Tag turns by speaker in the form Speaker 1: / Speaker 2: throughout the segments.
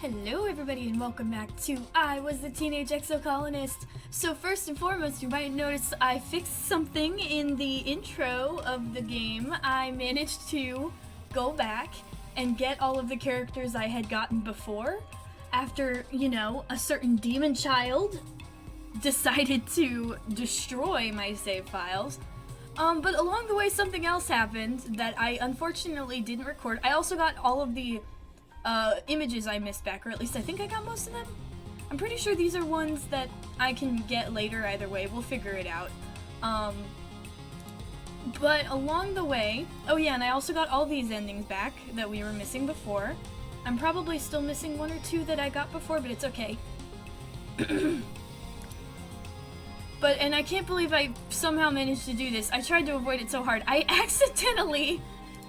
Speaker 1: Hello everybody and welcome back to I Was the Teenage Exocolonist. So first and foremost, you might notice I fixed something in the intro of the game. I managed to go back and get all of the characters I had gotten before after, a certain demon child decided to destroy my save files. But along the way something else happened that I unfortunately didn't record. I also got all of the images I missed back, or at least I think I got most of them. I'm pretty sure these are ones that I can get later either way. We'll figure it out. But along the way, oh yeah, and I also got all these endings back that we were missing before. I'm probably still missing one or two that I got before, but it's okay. And I can't believe I somehow managed to do this. I tried to avoid it so hard. I accidentally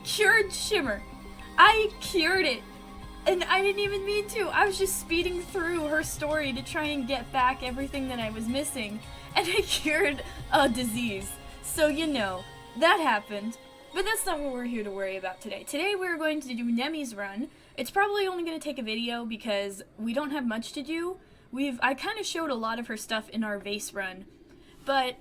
Speaker 1: cured Shimmer. I cured it. And I didn't even mean to. I was just speeding through her story to try and get back everything that I was missing. And I cured a disease. So, that happened. But that's not what we're here to worry about today. Today we're going to do Nemmie's run. It's probably only going to take a video because we don't have much to do. I kind of showed a lot of her stuff in our Vase run. But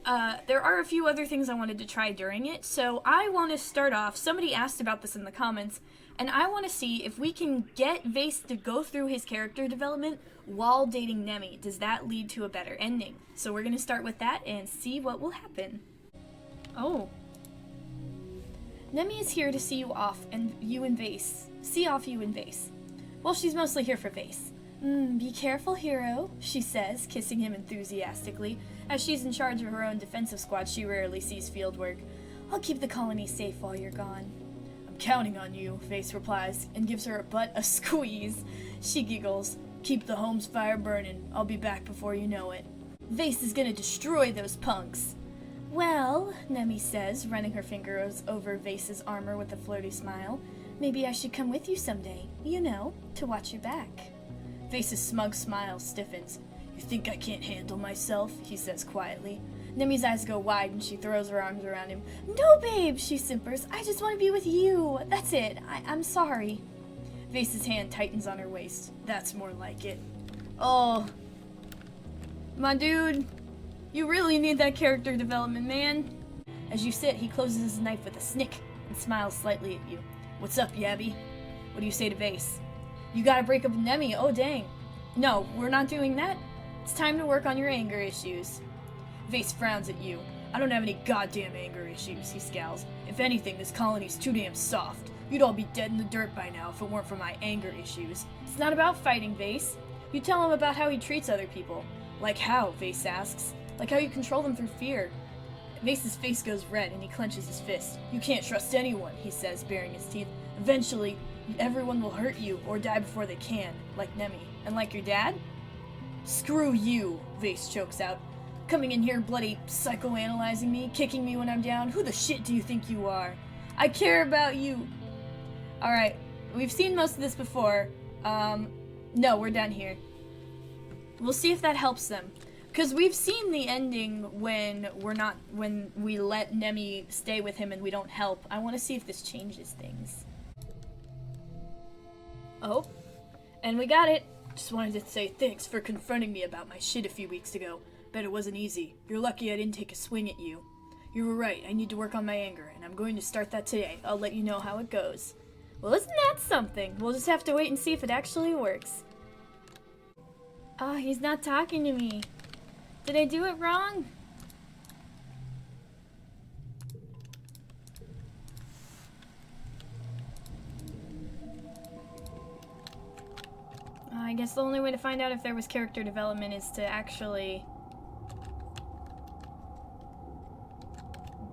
Speaker 1: there are a few other things I wanted to try during it. So I want to start off. Somebody asked about this in the comments. And I want to see if we can get Vase to go through his character development while dating Nemmie. Does that lead to a better ending? So we're going to start with that and see what will happen. Oh. Nemmie is here to see you off and you and Vase. See off you and Vase. Well, she's mostly here for Vase. Be careful, hero, she says, kissing him enthusiastically. As she's in charge of her own defensive squad, she rarely sees field work. I'll keep the colony safe while you're gone. Counting on you, Vase replies, and gives her butt a squeeze. She giggles. Keep the home's fire burning. I'll be back before you know it. Vase is gonna destroy those punks. Well, Nemmie says, running her fingers over Vase's armor with a flirty smile, maybe I should come with you someday, to watch your back. Vase's smug smile stiffens. You think I can't handle myself? He says quietly. Nemmie's eyes go wide and she throws her arms around him. No, babe, she simpers. I just want to be with you. That's it. I'm sorry. Vase's hand tightens on her waist. That's more like it. Oh. My dude, you really need that character development, man. As you sit, he closes his knife with a snick and smiles slightly at you. What's up, Yabby? What do you say to Vase? You gotta break up with Nemmie. Oh, dang. No, we're not doing that. It's time to work on your anger issues. Vase frowns at you. I don't have any goddamn anger issues, he scowls. If anything, this colony's too damn soft. You'd all be dead in the dirt by now if it weren't for my anger issues. It's not about fighting, Vase. You tell him about how he treats other people. Like how, Vase asks. Like how you control them through fear. Vase's face goes red and he clenches his fist. You can't trust anyone, he says, baring his teeth. Eventually, everyone will hurt you or die before they can, like Nemmie. And like your dad? Screw you, Vase chokes out. Coming in here bloody psychoanalyzing me, kicking me when I'm down. Who the shit do you think you are? I care about you. Alright, we've seen most of this before. No, we're done here. We'll see if that helps them. Because we've seen the ending when we let Nemmie stay with him and we don't help. I want to see if this changes things. Oh, and we got it. Just wanted to say thanks for confronting me about my shit a few weeks ago. Bet it wasn't easy. You're lucky I didn't take a swing at you. You were right, I need to work on my anger, and I'm going to start that today. I'll let you know how it goes. Well, isn't that something? We'll just have to wait and see if it actually works. Oh, he's not talking to me. Did I do it wrong? I guess the only way to find out if there was character development is to actually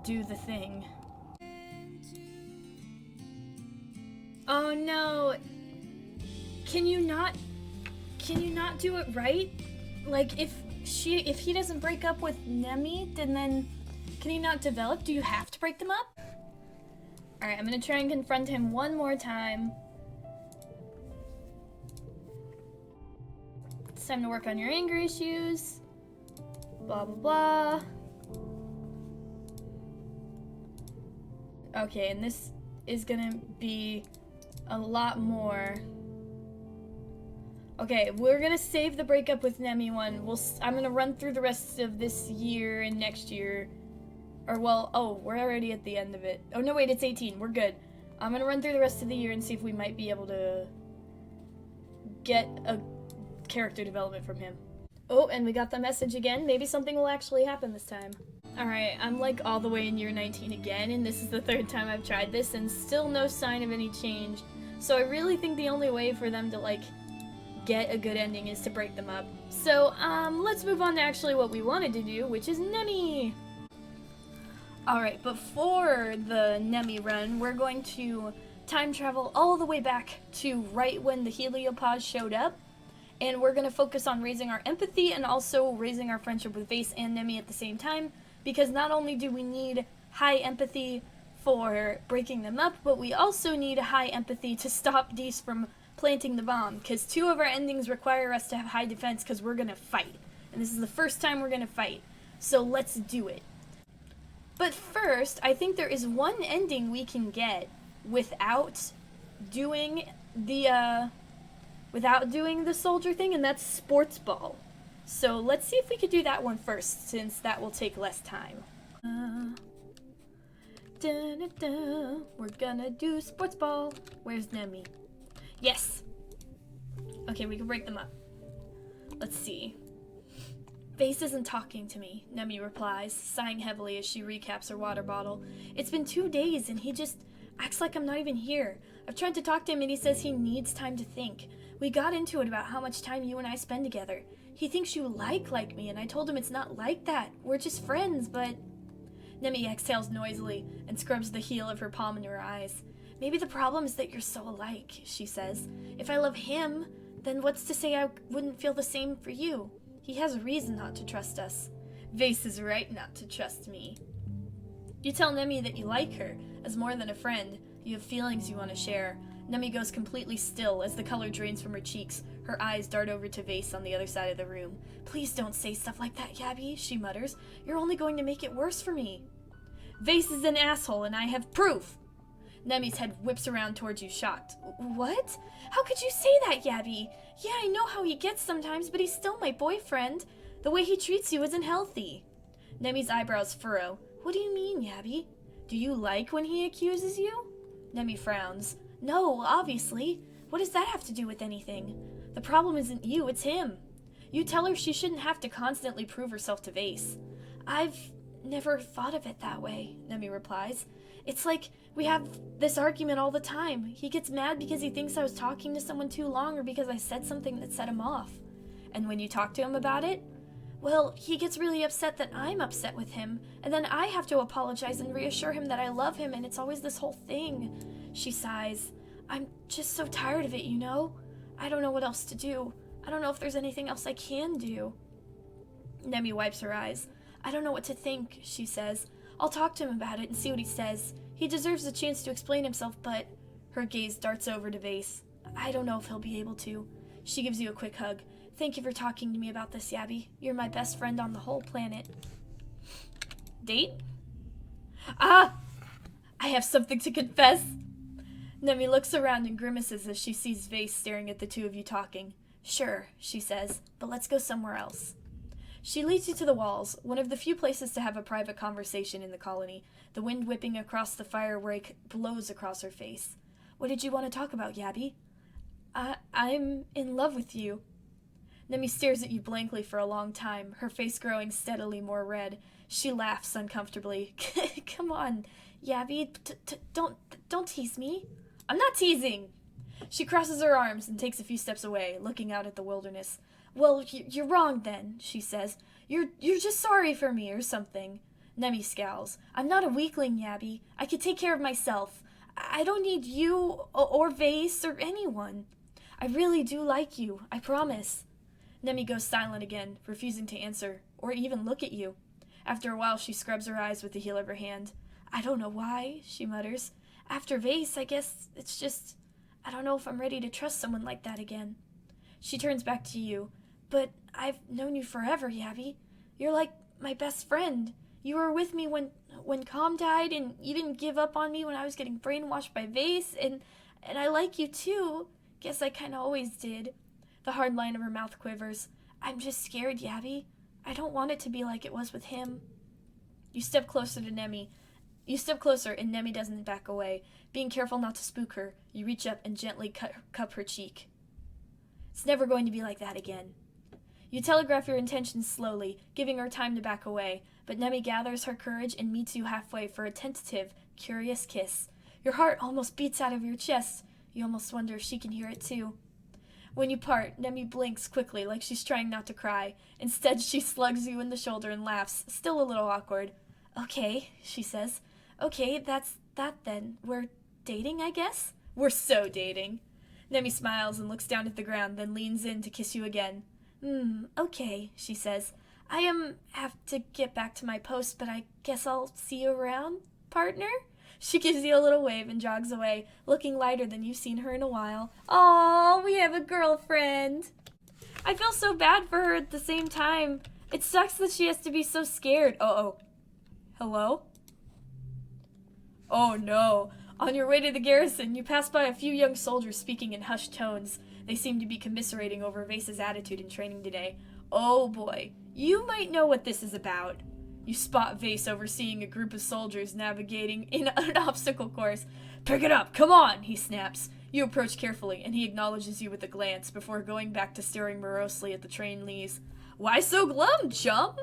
Speaker 1: do the thing. Oh no! Can you not do it right? Like if he doesn't break up with Nemmie, then can he not develop? Do you have to break them up? Alright, I'm gonna try and confront him one more time. It's time to work on your anger issues. Blah blah blah. Okay, and this is gonna be a lot more Okay, we're gonna save the breakup with Nemmie one. I'm gonna run through the rest of this year and next year. Or, well, oh, we're already at the end of it. Oh, no, wait, it's 18. We're good. I'm gonna run through the rest of the year and see if we might be able to get a character development from him. Oh, and we got the message again. Maybe something will actually happen this time. Alright, I'm like all the way in year 19 again, and this is the third time I've tried this, and still no sign of any change. So I really think the only way for them to, like, get a good ending is to break them up. So, let's move on to actually what we wanted to do, which is Nemmie! Alright, before the Nemmie run, we're going to time travel all the way back to right when the heliopause showed up, and we're going to focus on raising our empathy and also raising our friendship with Vase and Nemmie at the same time, because not only do we need high empathy for breaking them up, but we also need high empathy to stop Dees from planting the bomb, because 2 of our endings require us to have high defense because we're going to fight. And this is the first time we're going to fight. So let's do it. But first, I think there is one ending we can get without doing the soldier thing, and that's sportsball. So let's see if we could do that one first, since that will take less time. We're gonna do sportsball. Where's Nemmie? Yes! Okay, we can break them up. Let's see. Vase isn't talking to me, Nemmie replies, sighing heavily as she recaps her water bottle. It's been 2 days and he just acts like I'm not even here. I've tried to talk to him and he says he needs time to think. We got into it about how much time you and I spend together. He thinks you like me, and I told him it's not like that. We're just friends, but... Nemmie exhales noisily and scrubs the heel of her palm in her eyes. Maybe the problem is that you're so alike, she says. If I love him, then what's to say I wouldn't feel the same for you? He has a reason not to trust us. Vase is right not to trust me. You tell Nemmie that you like her, as more than a friend. You have feelings you want to share. Nemmie goes completely still as the color drains from her cheeks. Her eyes dart over to Vase on the other side of the room. Please don't say stuff like that, Yabby, she mutters. You're only going to make it worse for me. Vase is an asshole, and I have proof. Nemmie's head whips around towards you, shocked. What? How could you say that, Yabby? Yeah, I know how he gets sometimes, but he's still my boyfriend. The way he treats you isn't healthy. Nemmie's eyebrows furrow. What do you mean, Yabby? Do you like when he accuses you? Nemmie frowns. No, obviously. What does that have to do with anything? The problem isn't you, it's him. You tell her she shouldn't have to constantly prove herself to Vase. I've never thought of it that way, Nemmie replies. It's like we have this argument all the time. He gets mad because he thinks I was talking to someone too long or because I said something that set him off. And when you talk to him about it, well, he gets really upset that I'm upset with him, and then I have to apologize and reassure him that I love him, and it's always this whole thing. She sighs. I'm just so tired of it, you know? I don't know what else to do. I don't know if there's anything else I can do. Nemmie wipes her eyes. I don't know what to think, she says. I'll talk to him about it and see what he says. He deserves a chance to explain himself, but... Her gaze darts over to Vase. I don't know if he'll be able to. She gives you a quick hug. Thank you for talking to me about this, Yabby. You're my best friend on the whole planet. Date? Ah! I have something to confess. Nemmie looks around and grimaces as she sees Vase staring at the 2 of you talking. Sure, she says, but let's go somewhere else. She leads you to the walls, one of the few places to have a private conversation in the colony. The wind whipping across the firebreak blows across her face. What did you want to talk about, Yabby? I'm in love with you. Nemmie stares at you blankly for a long time, her face growing steadily more red. She laughs uncomfortably. Come on, Yabby, don't tease me. I'm not teasing. She crosses her arms and takes a few steps away, looking out at the wilderness. Well, you're wrong then, she says. You're just sorry for me or something. Nemmie scowls. I'm not a weakling, Yabby. I can take care of myself. I don't need you or Vase or anyone. I really do like you, I promise. Nemmie goes silent again, refusing to answer or even look at you. After a while, she scrubs her eyes with the heel of her hand. I don't know why, she mutters. After Vase, I guess it's just... I don't know if I'm ready to trust someone like that again. She turns back to you. But I've known you forever, Yabby. You're like my best friend. You were with me when Calm died, and you didn't give up on me when I was getting brainwashed by Vase, and I like you too. Guess I kinda always did. The hard line of her mouth quivers. I'm just scared, Yabby. I don't want it to be like it was with him. You step closer to Nemmie. You step closer, and Nemmie doesn't back away. Being careful not to spook her, you reach up and gently cup her cheek. It's never going to be like that again. You telegraph your intentions slowly, giving her time to back away, but Nemmie gathers her courage and meets you halfway for a tentative, curious kiss. Your heart almost beats out of your chest. You almost wonder if she can hear it too. When you part, Nemmie blinks quickly like she's trying not to cry. Instead, she slugs you in the shoulder and laughs, still a little awkward. Okay, she says. Okay, that's that then. We're dating, I guess? We're so dating. Nemmie smiles and looks down at the ground, then leans in to kiss you again. Okay, she says. I have to get back to my post, but I guess I'll see you around, partner? She gives you a little wave and jogs away, looking lighter than you've seen her in a while. Aw, we have a girlfriend. I feel so bad for her at the same time. It sucks that she has to be so scared. Uh-oh. Hello? Oh, no. On your way to the garrison, you pass by a few young soldiers speaking in hushed tones. They seem to be commiserating over Vase's attitude in training today. Oh, boy. You might know what this is about. You spot Vase overseeing a group of soldiers navigating in an obstacle course. Pick it up, come on, he snaps. You approach carefully, and he acknowledges you with a glance before going back to staring morosely at the trainees. Why so glum, chum?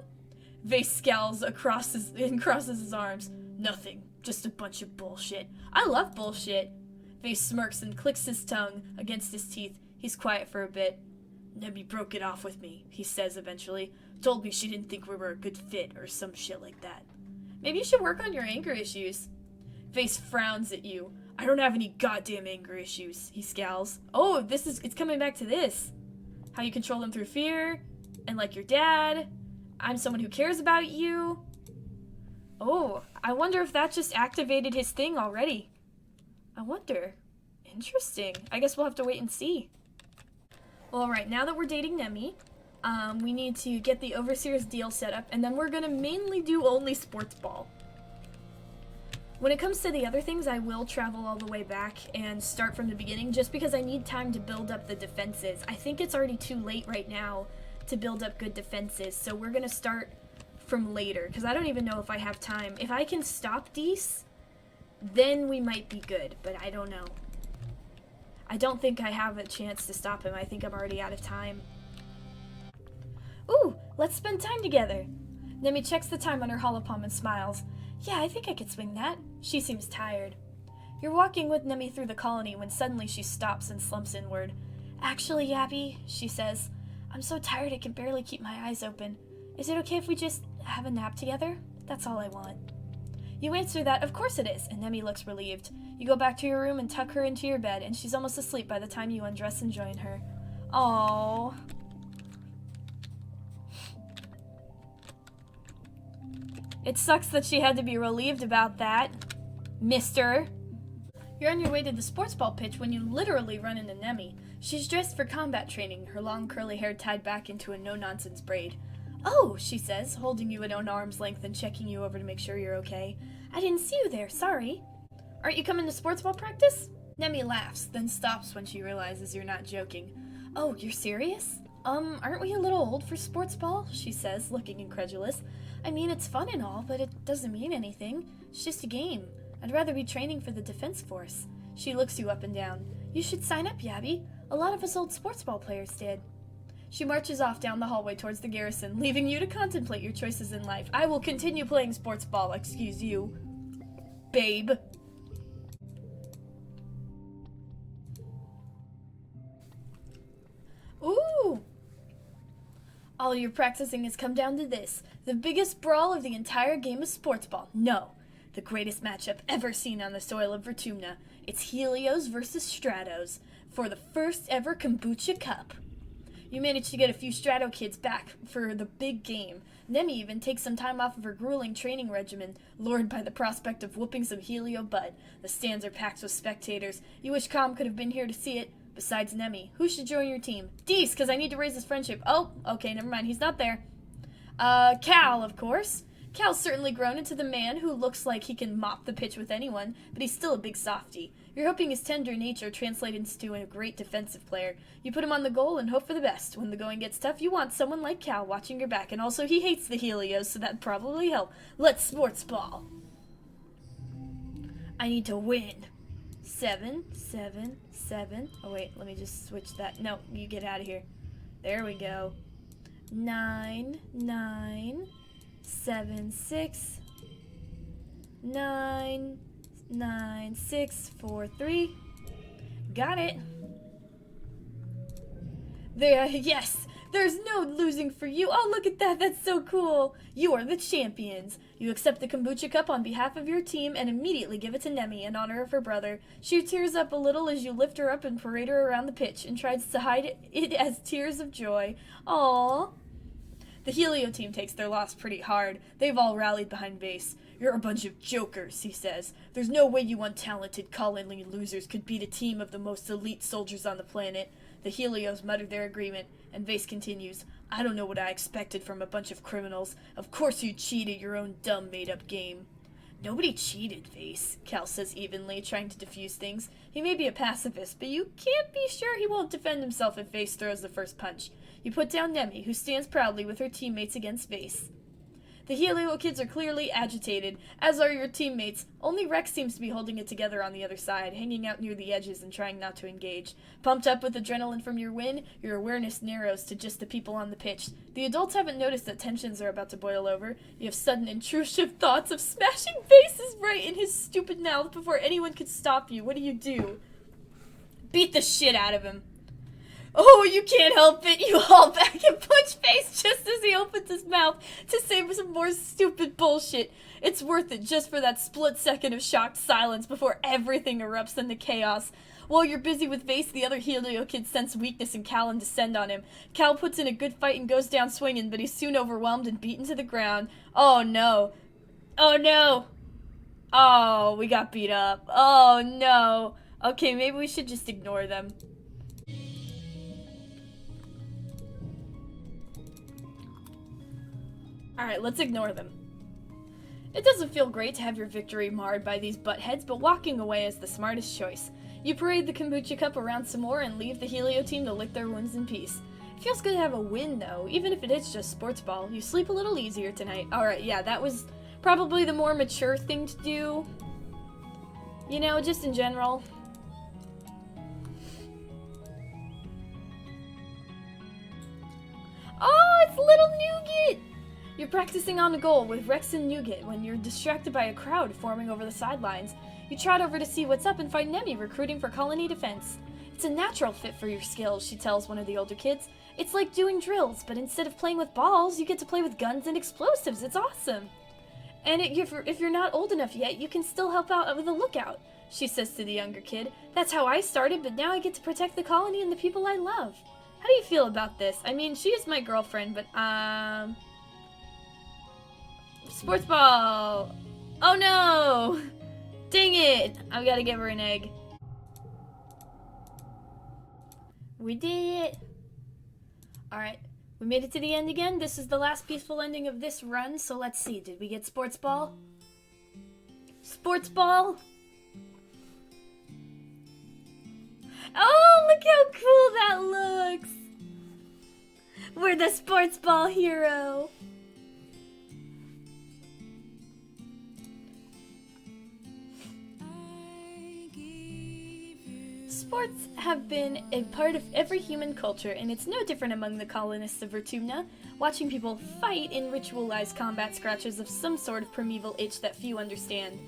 Speaker 1: Vase scowls and crosses his arms. Nothing, just a bunch of bullshit. I love bullshit. Vase smirks and clicks his tongue against his teeth. He's quiet for a bit. Nemmie broke it off with me, he says eventually. Told me she didn't think we were a good fit or some shit like that. Maybe you should work on your anger issues. Vase frowns at you. I don't have any goddamn anger issues, he scowls. Oh, it's coming back to this. How you control them through fear, and like your dad. I'm someone who cares about you. Oh, I wonder if that just activated his thing already. I wonder. Interesting. I guess we'll have to wait and see. Well, alright, now that we're dating Nemmie, we need to get the Overseer's deal set up, and then we're going to mainly do only sportsball. When it comes to the other things, I will travel all the way back and start from the beginning, just because I need time to build up the defenses. I think it's already too late right now to build up good defenses, so we're going to start from later, because I don't even know if I have time. If I can stop these, then we might be good, but I don't know. I don't think I have a chance to stop him. I think I'm already out of time. Ooh, let's spend time together. Nemmie checks the time on her holopalm and smiles. Yeah, I think I could swing that. She seems tired. You're walking with Nemmie through the colony when suddenly she stops and slumps inward. Actually, Abby, she says, I'm so tired I can barely keep my eyes open. Is it okay if we just have a nap together? That's all I want. You answer that, of course it is, and Nemmie looks relieved. You go back to your room and tuck her into your bed, and she's almost asleep by the time you undress and join her. Aww. It sucks that she had to be relieved about that, mister. You're on your way to the sportsball pitch when you literally run into Nemmie. She's dressed for combat training, her long curly hair tied back into a no-nonsense braid. Oh, she says, holding you at an arm's length and checking you over to make sure you're okay. I didn't see you there, sorry. Aren't you coming to sportsball practice? Nemmie laughs, then stops when she realizes you're not joking. Oh, you're serious? Aren't we a little old for sportsball? She says, looking incredulous. I mean, it's fun and all, but it doesn't mean anything. It's just a game. I'd rather be training for the defense force. She looks you up and down. You should sign up, Yabby. A lot of us old sportsball players did. She marches off down the hallway towards the garrison, leaving you to contemplate your choices in life. I will continue playing sports ball, excuse you, babe. Ooh! All your practicing has come down to this. The biggest brawl of the entire game of sports ball. No, the greatest matchup ever seen on the soil of Vertumna. It's Helios versus Stratos for the first ever Kombucha Cup. You manage to get a few Strato kids back for the big game. Nemmie even takes some time off of her grueling training regimen, lured by the prospect of whooping some Helio butt. The stands are packed with spectators. You wish Com could have been here to see it. Besides Nemmie, who should join your team? Dees, because I need to raise his friendship. Oh, okay, never mind, he's not there. Cal, of course. Cal's certainly grown into the man who looks like he can mop the pitch with anyone, but he's still a big softy. You're hoping his tender nature translates into a great defensive player. You put him on the goal and hope for the best. When the going gets tough, you want someone like Cal watching your back, and also he hates the Helios, so that'd probably help. Let's sports ball. I need to win. 7, 7, 7. Oh wait, let me just switch that. No, you get out of here. There we go. 9, 9, 7, 6, 9, 9, 6, 4, 3. Got it. There, yes. There's no losing for you. Oh, look at that. That's so cool. You are the champions. You accept the kombucha cup on behalf of your team and immediately give it to Nemmie in honor of her brother. She tears up a little as you lift her up and parade her around the pitch and tries to hide it as tears of joy. Aww. The Helio team takes their loss pretty hard. They've all rallied behind Vase. You're a bunch of jokers, he says. There's no way you untalented colony losers could beat a team of the most elite soldiers on the planet. The Helios mutter their agreement, and Vase continues, I don't know what I expected from a bunch of criminals. Of course you cheated your own dumb made-up game. Nobody cheated, Vase, Cal says evenly, trying to defuse things. He may be a pacifist, but you can't be sure he won't defend himself if Vase throws the first punch. You put down Nemmie, who stands proudly with her teammates against Vase. The Helio kids are clearly agitated, as are your teammates. Only Rex seems to be holding it together on the other side, hanging out near the edges and trying not to engage. Pumped up with adrenaline from your win, your awareness narrows to just the people on the pitch. The adults haven't noticed that tensions are about to boil over. You have sudden intrusive thoughts of smashing Vases right in his stupid mouth before anyone could stop you. What do? Beat the shit out of him. Oh, you can't help it. You haul back and punch Vase just as he opens his mouth to say some more stupid bullshit. It's worth it just for that split second of shocked silence before everything erupts into chaos. While you're busy with Vase, the other Helio kids sense weakness in Cal and descend on him. Cal puts in a good fight and goes down swinging, but he's soon overwhelmed and beaten to the ground. Oh no. Oh no. Oh, we got beat up. Oh no. Okay, maybe we should just ignore them. Alright, let's ignore them. It doesn't feel great to have your victory marred by these buttheads, but walking away is the smartest choice. You parade the kombucha cup around some more and leave the Helio team to lick their wounds in peace. It feels good to have a win, though, even if it is just sports ball. You sleep a little easier tonight. Alright, yeah, that was probably the more mature thing to do. You know, just in general. Oh, it's Little Nougat! You're practicing on a goal with Rex and Nougat when you're distracted by a crowd forming over the sidelines. You trot over to see what's up and find Nemmie recruiting for colony defense. It's a natural fit for your skills, she tells one of the older kids. It's like doing drills, but instead of playing with balls, you get to play with guns and explosives. It's awesome. And if you're not old enough yet, you can still help out with a lookout, she says to the younger kid. That's how I started, but now I get to protect the colony and the people I love. How do you feel about this? I mean, she is my girlfriend, but, sports ball! Oh no! Dang it! I've got to give her an egg. We did it! Alright, we made it to the end again. This is the last peaceful ending of this run, so let's see. Did we get sports ball? Sports ball? Oh, look how cool that looks! We're the sports ball hero! Sports have been a part of every human culture, and it's no different among the colonists of Vertumna. Watching people fight in ritualized combat scratches of some sort of primeval itch that few understand.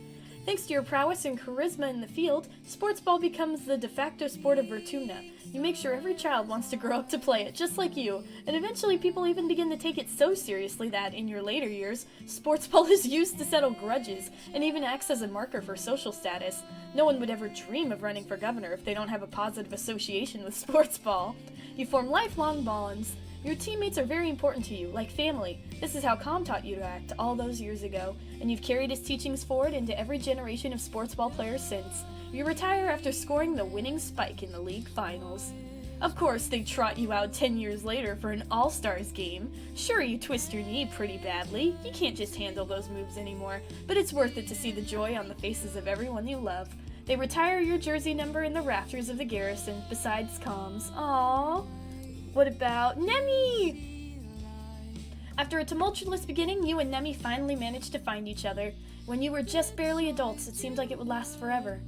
Speaker 1: Thanks to your prowess and charisma in the field, sports ball becomes the de facto sport of Vertumna. You make sure every child wants to grow up to play it, just like you, and eventually people even begin to take it so seriously that, in your later years, sports ball is used to settle grudges, and even acts as a marker for social status. No one would ever dream of running for governor if they don't have a positive association with sports ball. You form lifelong bonds. Your teammates are very important to you, like family. This is how Com taught you to act all those years ago, and you've carried his teachings forward into every generation of sports ball players since. You retire after scoring the winning spike in the league finals. Of course, they trot you out 10 years later for an All-Stars game. Sure, you twist your knee pretty badly. You can't just handle those moves anymore, but it's worth it to see the joy on the faces of everyone you love. They retire your jersey number in the rafters of the Garrison, besides comms. Aww. What about Nemmie? After a tumultuous beginning, you and Nemmie finally managed to find each other. When you were just barely adults, it seemed like it would last forever.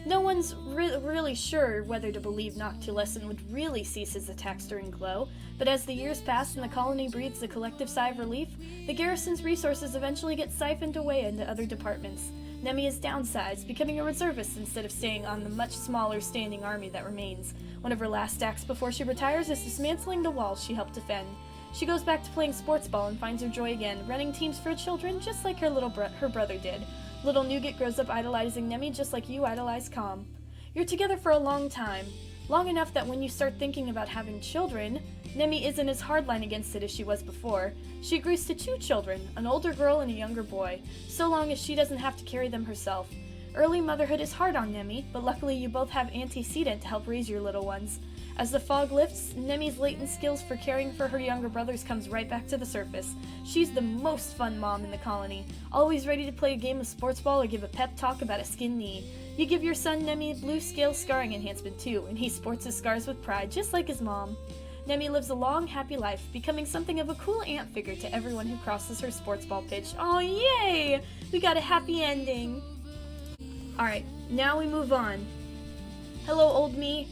Speaker 1: No one's really sure whether to believe Noctilescent would really cease his attacks during Glow, but as the years pass and the colony breathes a collective sigh of relief, the Garrison's resources eventually get siphoned away into other departments. Nemmie is downsized, becoming a reservist instead of staying on the much smaller standing army that remains. One of her last acts before she retires is dismantling the walls she helped defend. She goes back to playing sportsball and finds her joy again, running teams for children just like her brother did. Little Nougat grows up idolizing Nemmie just like you idolize Calm. You're together for a long time. Long enough that when you start thinking about having children, Nemmie isn't as hardline against it as she was before. She agrees to 2 children, an older girl and a younger boy, so long as she doesn't have to carry them herself. Early motherhood is hard on Nemmie, but luckily you both have antecedent to help raise your little ones. As the fog lifts, Nemmie's latent skills for caring for her younger brothers comes right back to the surface. She's the most fun mom in the colony, always ready to play a game of sportsball or give a pep talk about a skinned knee. You give your son Nemmie blue scale scarring enhancement too, and he sports his scars with pride, just like his mom. Nemmie lives a long, happy life, becoming something of a cool aunt figure to everyone who crosses her sportsball pitch. Oh yay! We got a happy ending! Alright, now we move on. Hello, old me.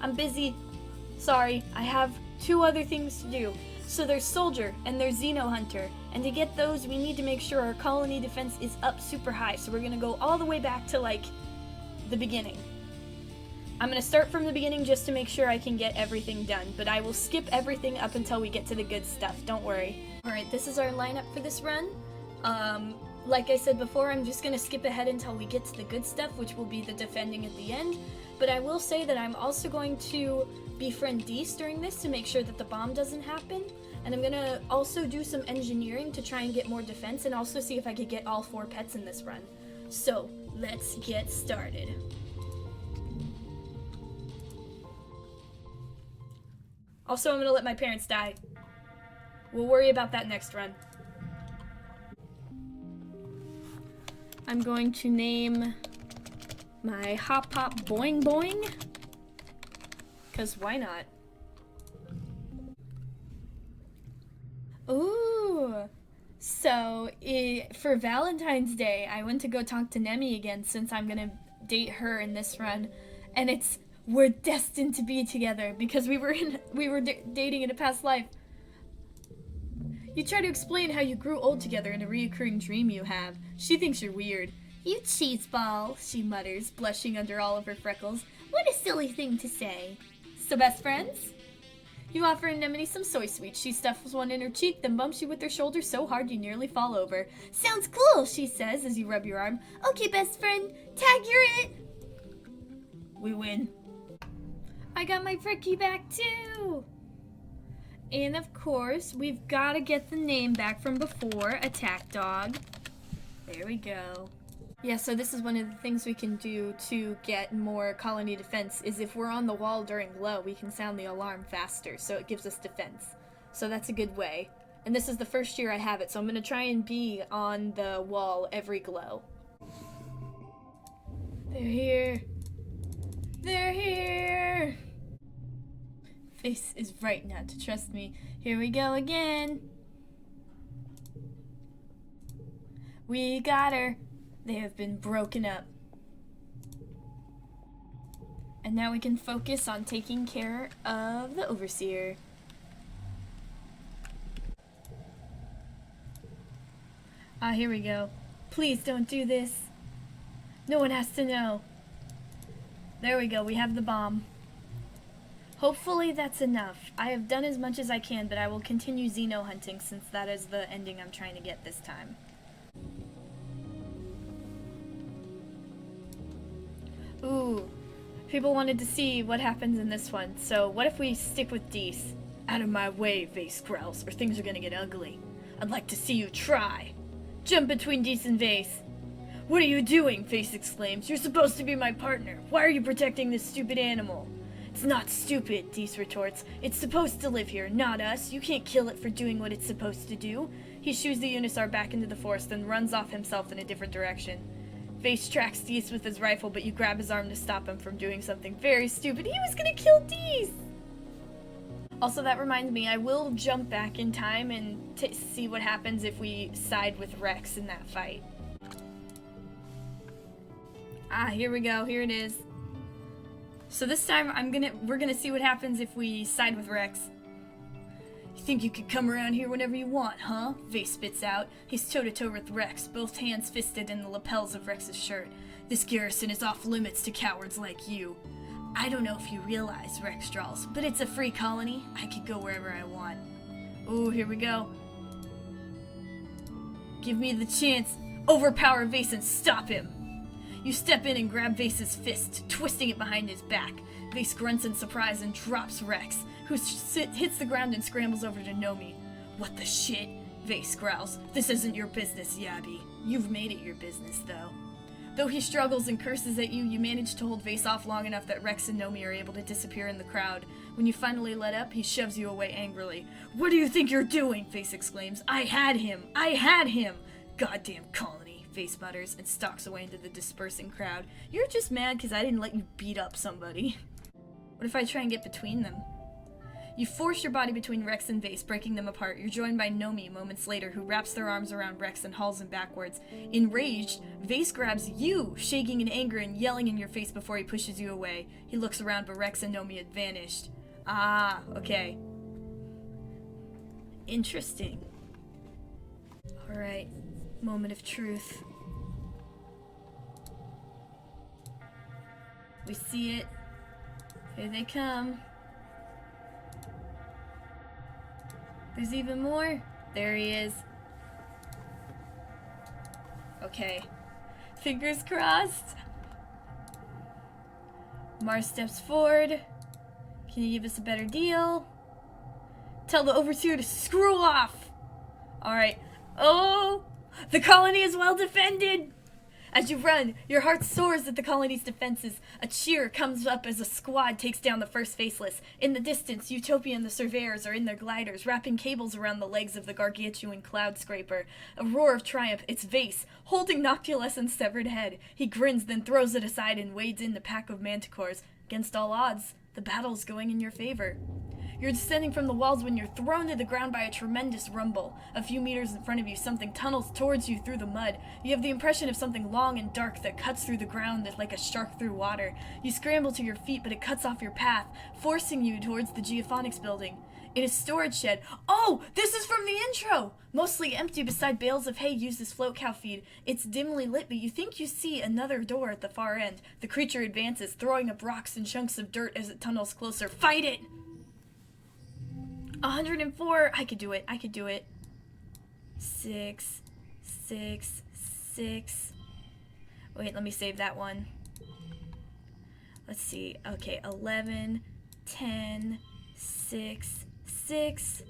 Speaker 1: I'm busy. Sorry, I have 2 other things to do. So there's Soldier and there's Xeno Hunter, and to get those we need to make sure our colony defense is up super high, so we're gonna go all the way back to, like, the beginning. I'm gonna start from the beginning just to make sure I can get everything done, but I will skip everything up until we get to the good stuff, don't worry. Alright, this is our lineup for this run. Like I said before, I'm just gonna skip ahead until we get to the good stuff, which will be the defending at the end. But I will say that I'm also going to befriend Dees during this to make sure that the bomb doesn't happen. And I'm gonna also do some engineering to try and get more defense and also see if I could get all 4 pets in this run. So, let's get started. Also, I'm gonna let my parents die. We'll worry about that next run. I'm going to name my Hop Hop Boing Boing, because why not? Ooh, so for Valentine's Day, I went to go talk to Nemmie again since I'm gonna date her in this run, and we're destined to be together because we were dating in a past life. You try to explain how you grew old together in a reoccurring dream you have. She thinks you're weird. You cheeseball, she mutters, blushing under all of her freckles. What a silly thing to say. So best friends? You offer Anemone some soy sweets. She stuffs one in her cheek, then bumps you with her shoulder so hard you nearly fall over. Sounds cool, she says as you rub your arm. Okay, best friend, tag you're it. We win. I got my Fricky back too. And of course, we've got to get the name back from before, Attack Dog. There we go. Yeah, so this is one of the things we can do to get more colony defense, is if we're on the wall during Glow, we can sound the alarm faster, so it gives us defense. So that's a good way. And this is the first year I have it, so I'm going to try and be on the wall every Glow. They're here. They're here! Face is right not to trust me. Here we go again. We got her. They have been broken up. And now we can focus on taking care of the Overseer. Ah, here we go. Please don't do this. No one has to know. There we go, we have the bomb. Hopefully that's enough. I have done as much as I can, but I will continue Xeno hunting since that is the ending I'm trying to get this time. Ooh, people wanted to see what happens in this one, so what if we stick with Dees? Out of my way, Vase growls, or things are gonna get ugly. I'd like to see you try. Jump between Dees and Vase. What are you doing? Vase exclaims. You're supposed to be my partner. Why are you protecting this stupid animal? It's not stupid, Dees retorts. It's supposed to live here, not us. You can't kill it for doing what it's supposed to do. He shoos the Unisar back into the forest, then runs off himself in a different direction. Vase tracks Dees with his rifle, but you grab his arm to stop him from doing something very stupid. He was gonna kill Dees! Also, that reminds me, I will jump back in time and see what happens if we side with Rex in that fight. Ah, here we go. Here it is. So this time, we're gonna see what happens if we side with Rex. You think you could come around here whenever you want, huh? Vase spits out. He's toe-to-toe with Rex, both hands fisted in the lapels of Rex's shirt. This garrison is off limits to cowards like you. I don't know if you realize, Rex drawls, but it's a free colony. I could go wherever I want. Oh, here we go. Give me the chance. Overpower Vase and stop him. You step in and grab Vase's fist, twisting it behind his back. Vase grunts in surprise and drops Rex, who hits the ground and scrambles over to Nemmie. What the shit? Vase growls. This isn't your business, Yabby. You've made it your business, though. Though he struggles and curses at you, you manage to hold Vase off long enough that Rex and Nemmie are able to disappear in the crowd. When you finally let up, he shoves you away angrily. What do you think you're doing? Vase exclaims. I had him! I had him! Goddamn colony, Vase mutters and stalks away into the dispersing crowd. You're just mad because I didn't let you beat up somebody. What if I try and get between them? You force your body between Rex and Vase, breaking them apart. You're joined by Nemmie moments later, who wraps their arms around Rex and hauls him backwards. Enraged, Vase grabs you, shaking in anger and yelling in your face before he pushes you away. He looks around, but Rex and Nemmie had vanished. Ah, okay. Interesting. Alright, moment of truth. We see it. Here they come. There's even more. There he is. Okay. Fingers crossed. Mars steps forward. Can you give us a better deal? Tell the overseer to screw off. Alright. Oh! The colony is well defended! As you run, your heart soars at the colony's defenses. A cheer comes up as a squad takes down the first faceless. In the distance, Utopia and the surveyors are in their gliders, wrapping cables around the legs of the gargantuan cloud scraper. A roar of triumph, it's Vase, holding Noctulescen's severed head. He grins, then throws it aside and wades in the pack of manticores. Against all odds, the battle's going in your favor. You're descending from the walls when you're thrown to the ground by a tremendous rumble. A few meters in front of you, something tunnels towards you through the mud. You have the impression of something long and dark that cuts through the ground like a shark through water. You scramble to your feet, but it cuts off your path, forcing you towards the geophonics building. In a storage shed. Oh, this is from the intro! Mostly empty beside bales of hay used as float cow feed. It's dimly lit, but you think you see another door at the far end. The creature advances, throwing up rocks and chunks of dirt as it tunnels closer. Fight it! 104. I could do it. I could do it. 6, 6, 6. Wait, let me save that one. Let's see. Okay, 11, 10, 6, 6.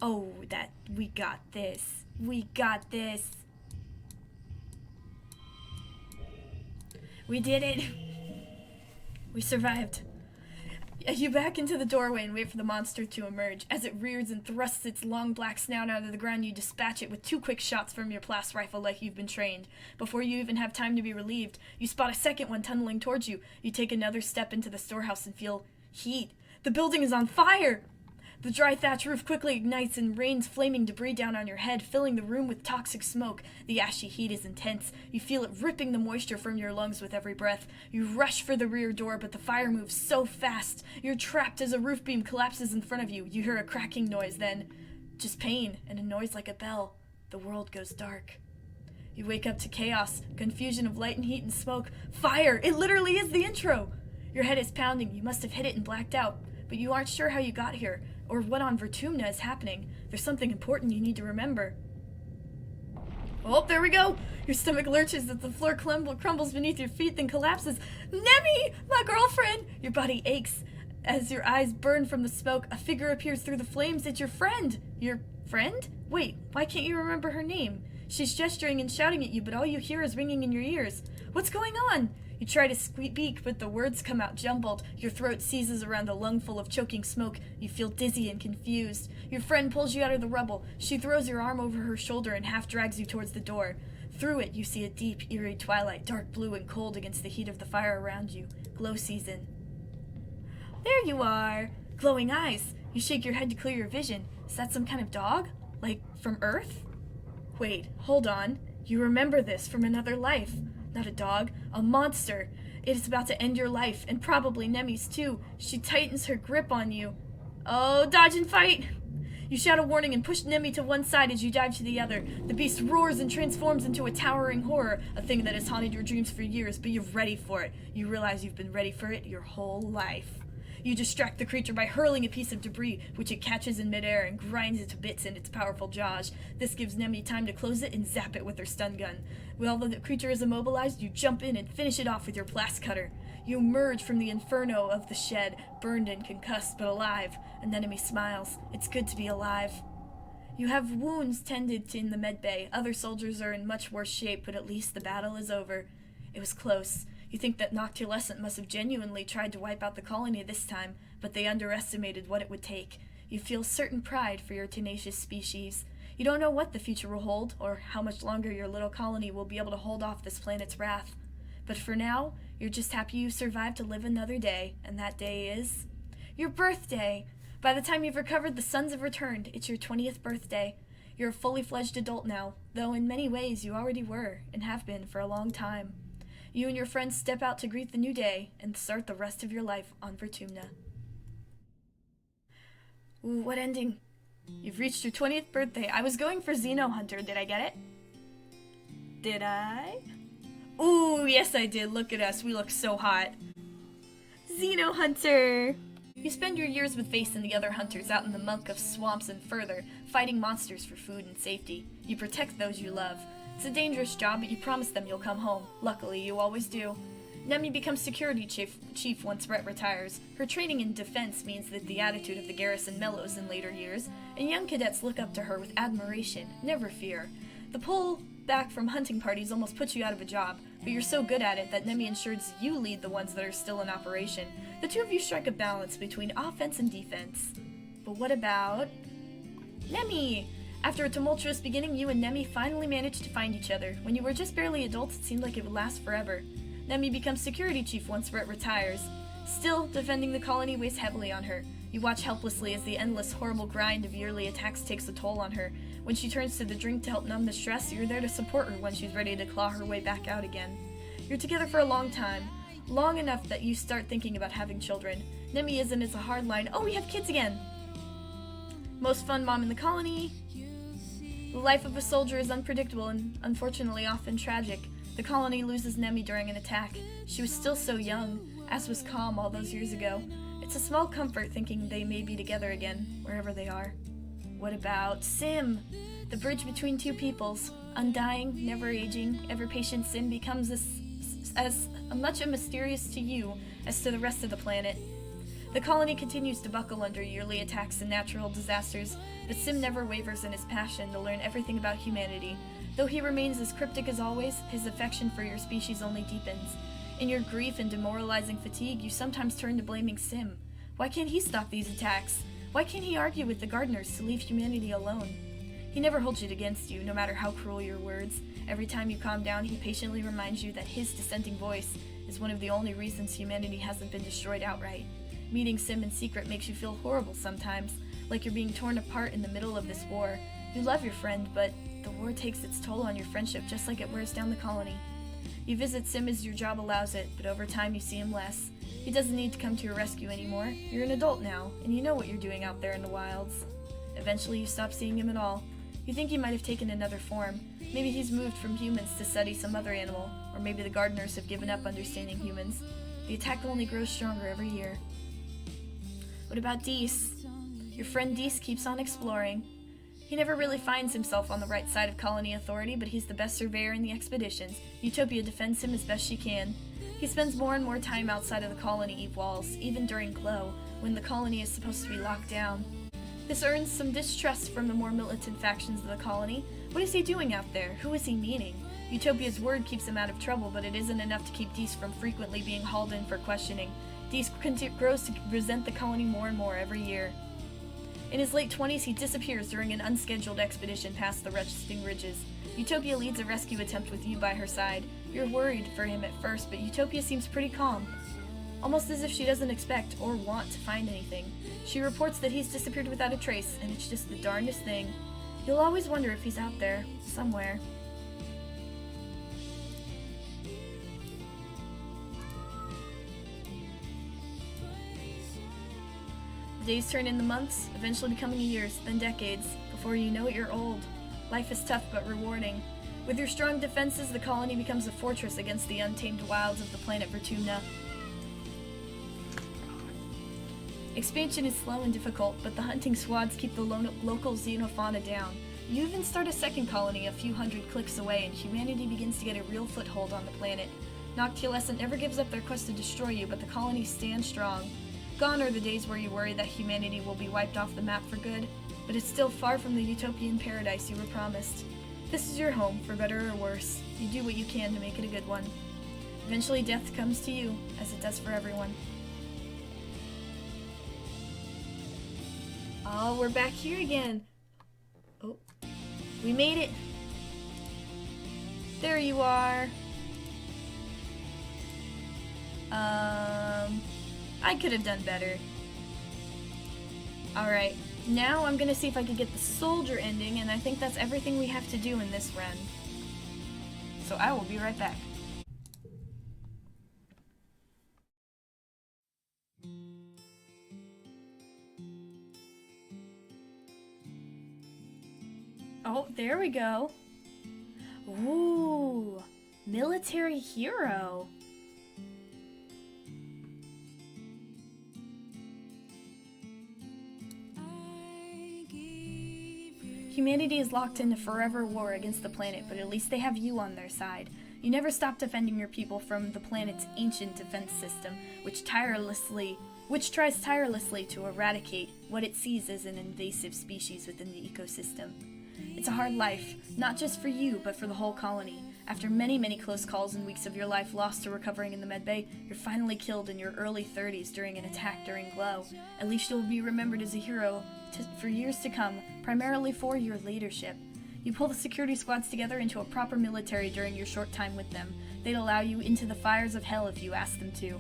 Speaker 1: Oh, we got this. We got this. We did it. We survived. You back into the doorway and wait for the monster to emerge. As it rears and thrusts its long black snout out of the ground, you dispatch it with 2 quick shots from your blast rifle like you've been trained. Before you even have time to be relieved, you spot a second one tunneling towards you. You take another step into the storehouse and feel heat. The building is on fire! The dry thatch roof quickly ignites and rains flaming debris down on your head, filling the room with toxic smoke. The ashy heat is intense. You feel it ripping the moisture from your lungs with every breath. You rush for the rear door, but the fire moves so fast. You're trapped as a roof beam collapses in front of you. You hear a cracking noise, then just pain and a noise like a bell. The world goes dark. You wake up to chaos, confusion of light and heat and smoke. Fire! It literally is the intro! Your head is pounding. You must have hit it and blacked out, but you aren't sure how you got here, or what on Vertumna is happening. There's something important you need to remember. Oh, there we go! Your stomach lurches as the floor crumbles beneath your feet, then collapses. Nemmie! My girlfriend! Your body aches. As your eyes burn from the smoke, a figure appears through the flames. It's your friend! Your friend? Wait, why can't you remember her name? She's gesturing and shouting at you, but all you hear is ringing in your ears. What's going on? You try to speak, but the words come out jumbled. Your throat seizes around a lungful of choking smoke. You feel dizzy and confused. Your friend pulls you out of the rubble. She throws your arm over her shoulder and half drags you towards the door. Through it, you see a deep, eerie twilight, dark blue and cold against the heat of the fire around you. Glow season. There you are! Glowing eyes. You shake your head to clear your vision. Is that some kind of dog? Like, from Earth? Wait, hold on. You remember this from another life. Not a dog, a monster. It is about to end your life, and probably Nemmie's too. She tightens her grip on you. Oh, dodge and fight! You shout a warning and push Nemmie to one side as you dive to the other. The beast roars and transforms into a towering horror, a thing that has haunted your dreams for years, but you're ready for it. You realize you've been ready for it your whole life. You distract the creature by hurling a piece of debris, which it catches in midair and grinds it to bits in its powerful jaws. This gives Nemmie time to close it and zap it with her stun gun. While the creature is immobilized, you jump in and finish it off with your blast cutter. You emerge from the inferno of the shed, burned and concussed, but alive. And Nemmie smiles. It's good to be alive. You have wounds tended to in the medbay. Other soldiers are in much worse shape, but at least the battle is over. It was close. You think that Noctilescent must have genuinely tried to wipe out the colony this time, but they underestimated what it would take. You feel certain pride for your tenacious species. You don't know what the future will hold, or how much longer your little colony will be able to hold off this planet's wrath. But for now, you're just happy you survived to live another day, and that day is your birthday. By the time you've recovered, the suns have returned. It's your 20th birthday. You're a fully fledged adult now, though in many ways you already were, and have been for a long time. You and your friends step out to greet the new day, and start the rest of your life on Vertumna. Ooh, what ending? You've reached your 20th birthday. I was going for Xeno Hunter. Did I get it? Did I? Ooh, yes I did. Look at us. We look so hot. Xeno Hunter! You spend your years with Vase and the other hunters out in the muck of swamps and further, fighting monsters for food and safety. You protect those you love. It's a dangerous job, but you promise them you'll come home. Luckily, you always do. Nemmie becomes security chief once Rhett retires. Her training in defense means that the attitude of the Garrison mellows in later years, and young cadets look up to her with admiration, never fear. The pull back from hunting parties almost puts you out of a job, but you're so good at it that Nemmie ensures you lead the ones that are still in operation. The two of you strike a balance between offense and defense. But what about Nemmie? After a tumultuous beginning, you and Nemmie finally managed to find each other. When you were just barely adults, it seemed like it would last forever. Nemmie becomes security chief once Rhett retires. Still, defending the colony weighs heavily on her. You watch helplessly as the endless, horrible grind of yearly attacks takes a toll on her. When she turns to the drink to help numb the stress, you're there to support her when she's ready to claw her way back out again. You're together for a long time. Long enough that you start thinking about having children. Nemmie isn't as a hard line. Oh, we have kids again! Most fun mom in the colony. The life of a soldier is unpredictable and, unfortunately, often tragic. The colony loses Nemmie during an attack. She was still so young, as was calm all those years ago. It's a small comfort thinking they may be together again, wherever they are. What about Sim? The bridge between two peoples. Undying, never aging, ever-patient Sim becomes as much a mysterious to you as to the rest of the planet. The colony continues to buckle under yearly attacks and natural disasters, but Sim never wavers in his passion to learn everything about humanity. Though he remains as cryptic as always, his affection for your species only deepens. In your grief and demoralizing fatigue, you sometimes turn to blaming Sim. Why can't he stop these attacks? Why can't he argue with the gardeners to leave humanity alone? He never holds it against you, no matter how cruel your words. Every time you calm down, he patiently reminds you that his dissenting voice is one of the only reasons humanity hasn't been destroyed outright. Meeting Sim in secret makes you feel horrible sometimes, like you're being torn apart in the middle of this war. You love your friend, but the war takes its toll on your friendship just like it wears down the colony. You visit Sim as your job allows it, but over time you see him less. He doesn't need to come to your rescue anymore. You're an adult now, and you know what you're doing out there in the wilds. Eventually you stop seeing him at all. You think he might have taken another form. Maybe he's moved from humans to study some other animal, or maybe the gardeners have given up understanding humans. The attack only grows stronger every year. What about Dees? Your friend Dees keeps on exploring. He never really finds himself on the right side of colony authority, but he's the best surveyor in the expeditions. Utopia defends him as best she can. He spends more and more time outside of the colony walls, even during Glow, when the colony is supposed to be locked down. This earns some distrust from the more militant factions of the colony. What is he doing out there? Who is he meeting? Utopia's word keeps him out of trouble, but it isn't enough to keep Dees from frequently being hauled in for questioning. Dees grows to resent the colony more and more every year. In his late 20s, he disappears during an unscheduled expedition past the resting ridges. Utopia leads a rescue attempt with you by her side. You're worried for him at first, but Utopia seems pretty calm. Almost as if she doesn't expect or want to find anything. She reports that he's disappeared without a trace, and it's just the darndest thing. You'll always wonder if he's out there, somewhere. The days turn into months, eventually becoming years, then decades. Before you know it, you're old. Life is tough but rewarding. With your strong defenses, the colony becomes a fortress against the untamed wilds of the planet Vertumna. Expansion is slow and difficult, but the hunting squads keep the local xenofauna down. You even start a second colony a few hundred clicks away, and humanity begins to get a real foothold on the planet. Noctulescent never gives up their quest to destroy you, but the colony stands strong. Gone are the days where you worry that humanity will be wiped off the map for good, but it's still far from the utopian paradise you were promised. This is your home, for better or worse. You do what you can to make it a good one. Eventually death comes to you, as it does for everyone. Oh, we're back here again. Oh, we made it. There you are. I could have done better. Alright, now I'm gonna see if I can get the soldier ending, and I think that's everything we have to do in this run. So I will be right back. Oh, there we go. Ooh, military hero. Humanity is locked in a forever war against the planet, but at least they have you on their side. You never stop defending your people from the planet's ancient defense system, which tries tirelessly to eradicate what it sees as an invasive species within the ecosystem. It's a hard life, not just for you, but for the whole colony. After many, many close calls and weeks of your life lost to recovering in the medbay, you're finally killed in your early 30s during an attack during Glow. At least you'll be remembered as a hero for years to come, primarily for your leadership. You pull the security squads together into a proper military during your short time with them. They'd allow you into the fires of hell if you ask them to.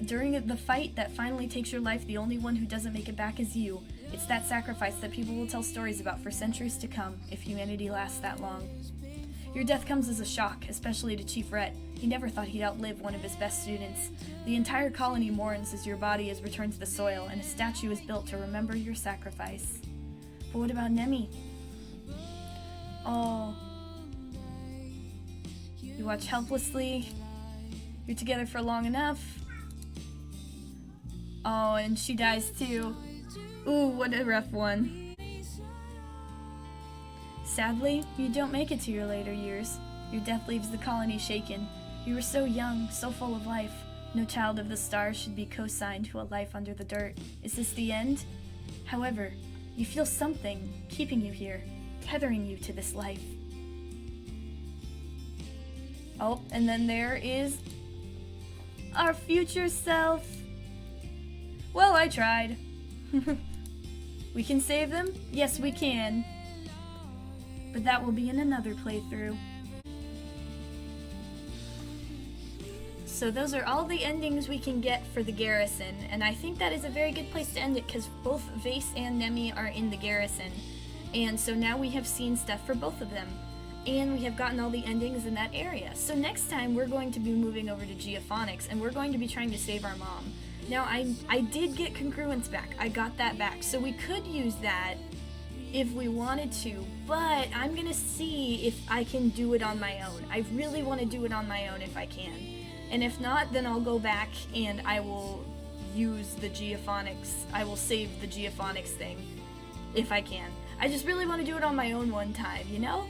Speaker 1: During the fight that finally takes your life, the only one who doesn't make it back is you. It's that sacrifice that people will tell stories about for centuries to come, if humanity lasts that long. Your death comes as a shock, especially to Chief Rhett. He never thought he'd outlive one of his best students. The entire colony mourns as your body is returned to the soil, and a statue is built to remember your sacrifice. But what about Nemmie? Oh. You watch helplessly. You're together for long enough. Oh, and she dies too. Ooh, what a rough one. Sadly, you don't make it to your later years. Your death leaves the colony shaken. You were so young, so full of life. No child of the stars should be co-signed to a life under the dirt. Is this the end? However, you feel something keeping you here, tethering you to this life. Oh, and then there is our future self. Well, I tried. We can save them? Yes, we can. But that will be in another playthrough. So those are all the endings we can get for the Garrison, and I think that is a very good place to end it because both Vase and Nemmie are in the Garrison. And so now we have seen stuff for both of them. And we have gotten all the endings in that area. So next time we're going to be moving over to Geophonics, and we're going to be trying to save our mom. Now, I did get congruence back. I got that back. So we could use that if we wanted to, but I'm gonna see if I can do it on my own. I really want to do it on my own if I can. And if not, then I'll go back and I will use the Geophonics. I will save the Geophonics thing if I can. I just really want to do it on my own one time, you know?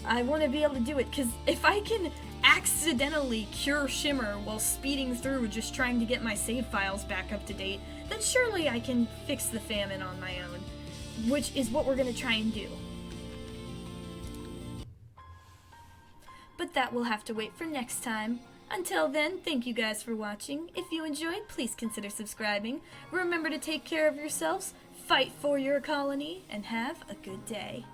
Speaker 1: I want to be able to do it, because if I can accidentally cure Shimmer while speeding through just trying to get my save files back up to date, then surely I can fix the famine on my own, which is what we're going to try and do. But that will have to wait for next time. Until then, thank you guys for watching. If you enjoyed, please consider subscribing. Remember to take care of yourselves, fight for your colony, and have a good day.